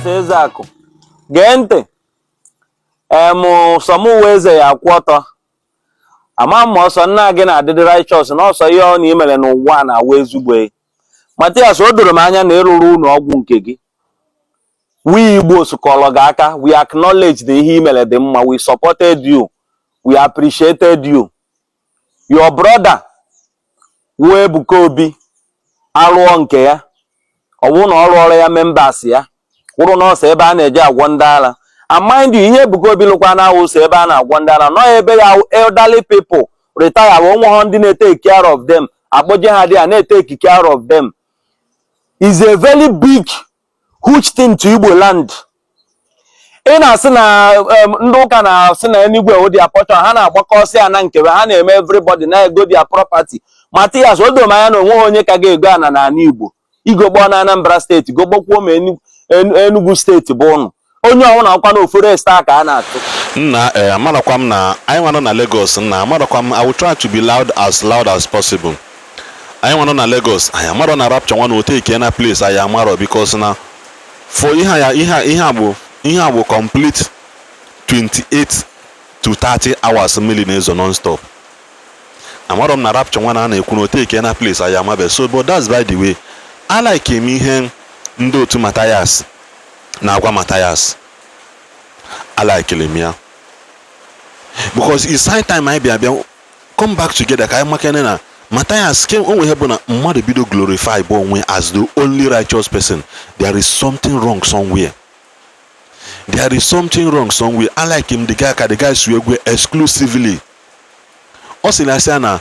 Evangelist Ezeaku gee ntị sọmụweze ya akwụ ọtọ ama m ọsọ nna gị na-adịdị righteous na ọsọ ihe ọ na imere n'ụwa na-awa ezugbo Mathias o doro m anya na ịrụrụ ụlọ ọgwụ nke gị we Igbo sụkọrọ gị aka we acknowledge the ihe imere dị mma we supported you we appreciated you your brother Ebuka Obi arụọ nke ya ọ bụrụ na ọ rụọrọ ya members ya kwụrụ n'ọsọ ebe a na-eje agwọ ndị ara and mind you ihe Ebuka Obi lụkwa na ụsọ ebe a na-agwọ ndị ara nọ ebe ya elderly people retire onwe ha ndị na-take care of them akpọje ha dị a na-take care of them is a very big huge thing to Igboland. Ị na-asị na ndị ụka na-asị na enigwe o dia portion ha na-agbakọsị ya na nkebe ha na-eme everybody na-ego their property. Mathias o doro m anya na onwe onye ka ga-ego ana na Igbo igogbo na Anambra steeti gogbokwuo ma Enugu steeti bụ ụnụ onye ọnwụ na-akwa na forest aka a na-atụ nna amarakwa m na anyị nwanọ na Lagos nna amarakwa m I will try to be loud as possible. Anyị nwanọ na Lagos anyị amarọ na rapture nwa na oteke na place anyị amarọ because na for ihe agbo complete 28 to 30 hours mmiri na-ezo non-stop. Amarọ m na rapture nwa na-ekwu na oteke na place anyị amabe so but that's by the way I like him ihe ndị otu Mathias na-agwa Mathias I like him ya because it's high time I bịa come back together ka anyị makene na Mathias came onwe ihe bụ na mmadụ bido glorify bụ onwe as the only righteous person. There is something wrong somewhere. There is something wrong somewhere. I like him the guy suegwe exclusively. Ọ sị na asị na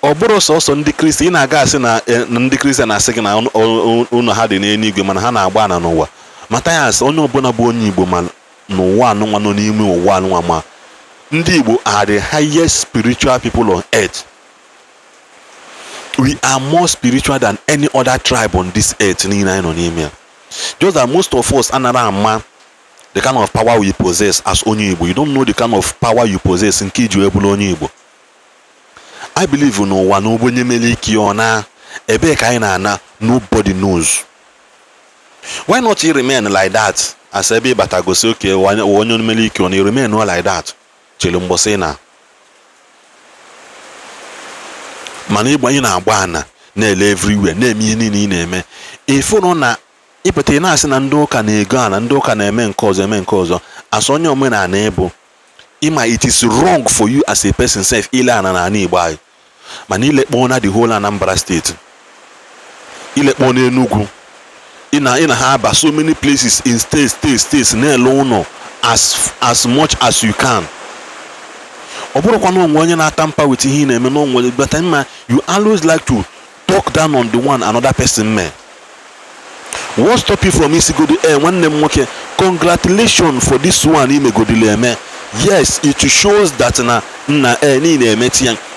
ọ bụrụ sọsọ ndị Kristi ị na-aga asị na ndị Kristi na-asị gị na ụlọ ha dị n'eluigwe mana ha na-agba na n'ụwa. Mathias onye ọbụla bụ onye Igbo ma n'ụwa anụnwa nọ n'ime ụwa anụnwa ma ndị Igbo are the highest spiritual people on earth. We are more spiritual than any other tribe on this earth. Just that most of us anara the kind of power we possess as onye Igbo. You don't know the kind of power you possess in Kiju Ebulu onye Igbo. I believe you know one nobody meliki ona ebe kaina na nobody knows. Why not you remain like that? As ebe batagosi okay onye meliki ona you remain no like that. Chelumbosena. Mana Igbo anyị na-agba ana na-ele everywhere na-eme ihe niile ị na-eme ifu no na ịpụta na-asị na ndị ụka na-ego ana ndị ụka na-eme nke ọzọ as onye omenala ebo ịma it is wrong for you as a person self ile ana na ana Igbo anyị mana ilekpo na the whole Anambra state ilekpo na Enugu ina ha aba so many places in states na-ele ụlọ as much as you can. But with you always like to talk down on the one another person man. What stop you from missing congratulations for this one man. Yes, it shows that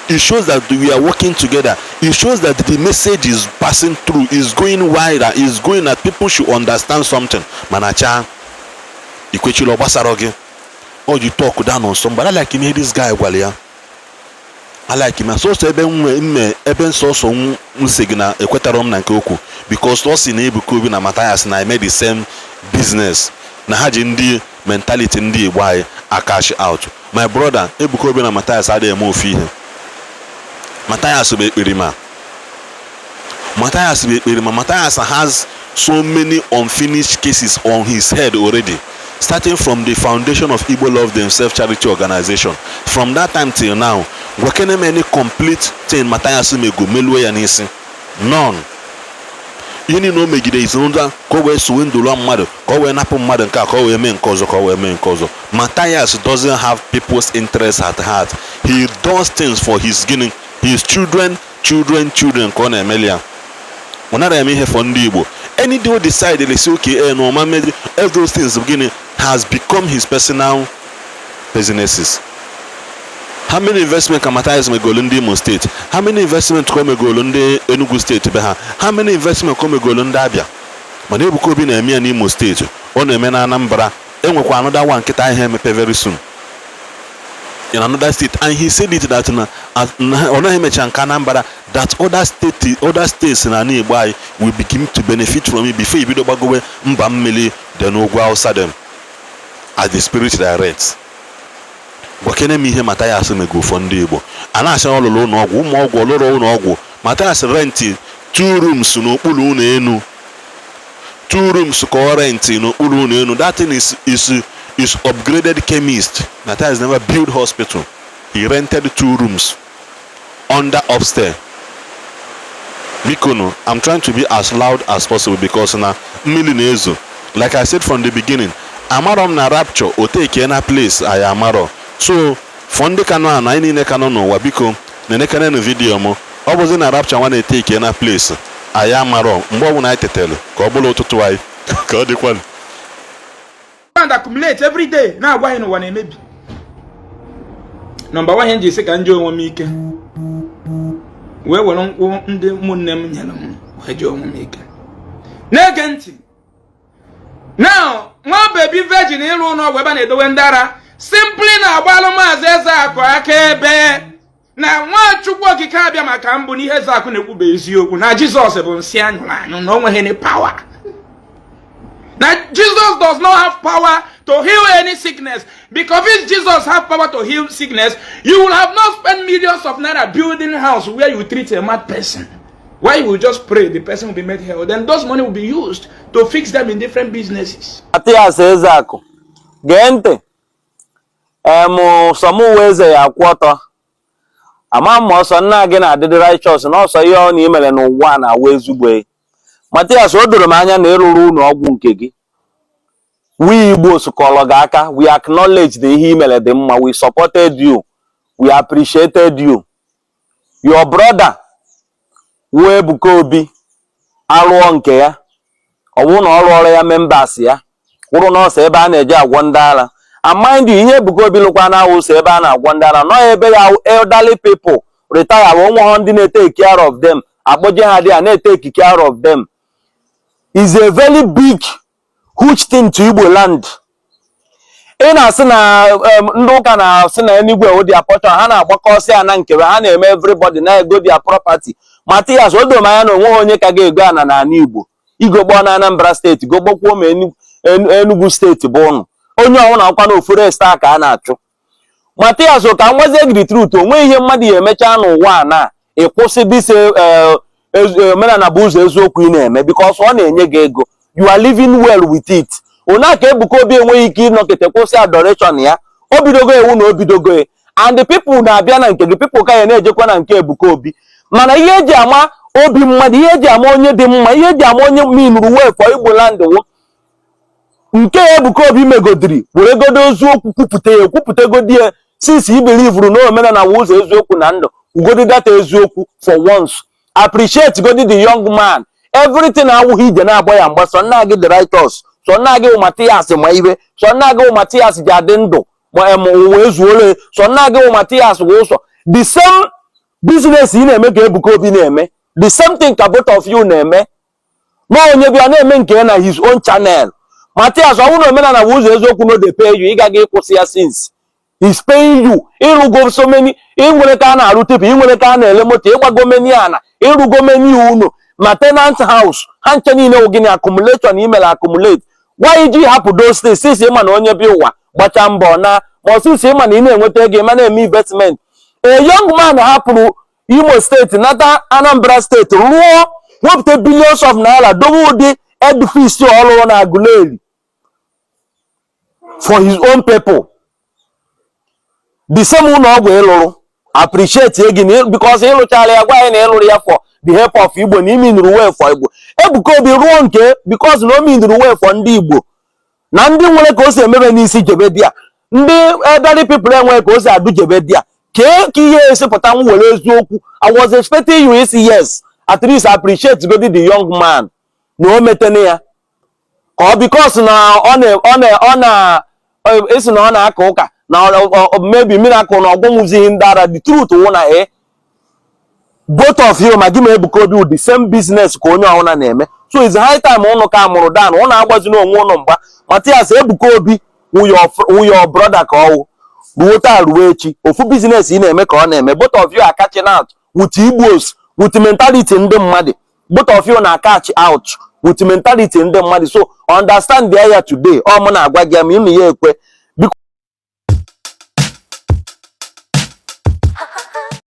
it shows that we are working together. It shows that the message is passing through, is going wider, is going that people should understand something. Manacha ikwechi basaroge. Or you talk down on somebody. I like him, this guy Walia. I like him. So eben so unsigna equatorum na nkoku because us in Ebuka Obi na Mathias na I made the same business. Na haji ndi mentality ndi why I cash out. My brother Ebuka Obi na Mathias had a move here. Mathias has so many unfinished cases on his head already. Starting from the foundation of Igbo Love Themselves charity organization. From that time till now, working any complete thing Mathias mego melwe yanisi. None. You know megide is under kowe suwindula mmadụ kowe napu mmadụ nka kowe me nkozo. Mathias doesn't have people's interests at heart. He does things for his children kona emelia. Onara eme ihe for ndị Igbo. Any day decide they say okay no man all those things beginning has become his personal businesses. How many investment can Mathias may go in Imo State? How many investment come go in Enugu State? How many investment come go in Abia? But Ebuka Obi na eme Imo State. On eme na Anambra. Enwekwa another one kita ihe mepe very soon. In another state, and he said it that on Anambra, that other states in an Igbo will begin to benefit from it before you go mba mmili then ogwa outside them as the spirit directs. Bokene mi ihe Mathias mego for ndị Igbo. Ana asị ọlụlụ ụlọ ọgwụ ụmụ ọgwụ ọlụrụ ụlọ ọgwụ Mathias rent 2 rooms n'okpuru ụlọ enu. 2 rooms ka rent n'okpuru ụlọ enu. That thing is upgraded chemist. Mathias never built hospital. He rented 2 rooms under upstairs. Mikono, I'm trying to be as loud as possible because na mmili like I said from the beginning, amarom na rapture o take na place I amaro. So fonde kano na ini ne kano no wa biko nenekane no video mo obozi na rapture wan take na place I amaro mgbe ọbụ na itetelu ka ọ bụla ụtụtụ anyị ka ọ dịkwa and accumulate every day na agwa anyị n'ụwa na-emebi. Number 1 ihe nji isi ka njọ onwe m ike wee were nkwụ ndị ụmụnne m nyere m wee jụọ onwe m ike na-ege ntị. Now nwa baby virgin ịrụ n'ọgwụ ebe a na-edowe ndị ara simply na-agbalụ Maazị Ezeaku aka ebe na Nwachukwu okike abịa maka mbụ n'ihe Ezeaku na-ekwube eziokwu na Jizọs bụ nsị anyụrụ anyụ na o nweghị any power. Now Jesus does not have power to heal any sickness, because if Jesus have power to heal sickness, you will have not spent millions of naira building a house where you treat a mad person. Why you will just pray the person will be made healed, then those money will be used to fix them in different businesses. Mathias Ezeaku gente Samuweze ya kwọtọ ama m ọsọ nna gị na adịdị righteous na ọsọ ihe ọ na imere n'ụwa na awa ezugbo. Mathias o doro m anya na ịrụrụ ụlọ ọgwụ nke gị. We Igbo sukọrọ gị aka. We acknowledge the ihe imere dị mma. We supported you. We appreciated you. Your brother Ebuka Obi arụọ nke ya. Ọ bụrụ na ọ rụọrọ ya members ya kwụrụ n'ọsọ ebe a na-eje agwọ ndị ara. And mind you, ihe Ebuka Obi lụkwa na ụsọ ebe a na-agwọ ndị ara nọ ebe ya elderly people retire onwe ndị na-take care of them. Akpọje ha dị a na-take care of them. Is a very big, huge thing to Igboland. Ị na-asị na ndị ụka na-asị na enigwe o dia portion ha na-agbakọsị ana nkewe ha na-eme everybody na-ego their property. Mathias o doro m anya na onwe onye ka ga-ego ana na Igbo. Igbo na Anambra steeti gogbokwuo ma Enugu steeti bụ ụnụ. Onye ọhụrụ akwa na ofure star ka a na-achụ. Mathias o ka nwazie gị truth onwe ihe mmadụ ya emecha n'ụwa na ịkwụsị dise omenala bụ ụzọ eziokwu ị na-eme because ọ na-enye gị ego. You are living well with it. Ona ka Ebuka Obi enweghị ike ịnọkịta kwụsị adoration ya. O bidogo ewu na o bidogo and the people na-abịa na nke the people ka ya na-ejekwa na nke Ebuka Obi. Mana ihe eji ama obi mmadụ, ihe eji ama onye dị mma, ihe eji ama onye minuru wee for Igboland wo nke Ebuka Obi megodiri were godo eziokwu kwupụtegodi ya since i believe na omenala na ụzọ eziokwu na ndụ ugodi data eziokwu for once. Appreciate godi the young man. Everything awụghị ije na-agba ya mgba so nna gị the righteous so nna gị Mathias ma ibe so nna gị Mathias ji adị ndụ ma wee zuole so nna gị Mathias wụ ụsọ the same business ị na-eme ka Ebuka Obi na-eme the same thing ka both of you na-eme na onye bịa na-eme nke na his own channel. Mathias ọ bụrụ na omenala bụ ụzọ eziokwu no dey pay you ị gaghị ịkwụsị ya since he's paying you. Ịrụgo so many ịnwere ka a na-arụ tepu ịnwere ka a na-ele moto ịgbago meni ana ịrụgo meni unu maintenance house ha nche niile ogini accumulation email accumulate. Why ji hapụ those things since ịma na onye bi ụwa gbacha mbọ na ma since ịma na ị na-enweta ego ma na-eme investment. A young man hapụrụ Imo steeti nata Anambra steeti rụọ wepụta billions of naira dobe ụdị edifice ọlụrụ na Aguleri for his own people. The same ụlọ ọgwụ ịlụrụ appreciate again because ịlụchara ya gwa anyị na ịlụrụ ya for the help of Igbo na imi nụrụ way for Igbo. Ebuka Obi ruo nke because na o mi nụrụ way for ndị Igbo na ndị nwere ka o si emebe n'isi jebe dia ndị elderly people enwe ka o si adụ jebe dia ka ihe esipụta m were eziokwu. I was expecting you to say yes, at least appreciate go the young man na o metene ya or because na ọ na esi na ọ na-aka ụka na maybe miracle na ọgwụnwụzighị ndị ara. The truth wụ na both of you ma gị ma Ebuka Obi with the same business ka onye ọhụrụ na-eme. So it's high time ụnụ ka amụrụ dan ụnụ agbazi n'onwe ụnụ mgba. Mathias Ebuka Obi wụ your brother ka ọwụ ruo taa ruo echi ofu business ị na-eme ka ọ na-eme. Both of you are catching out with Igbos with mentality ndị mmadụ. Both of you na catch out with mentality ndị mmadụ. So understand the area today. Ọ mụ na-agwa gị m ime ya ekwe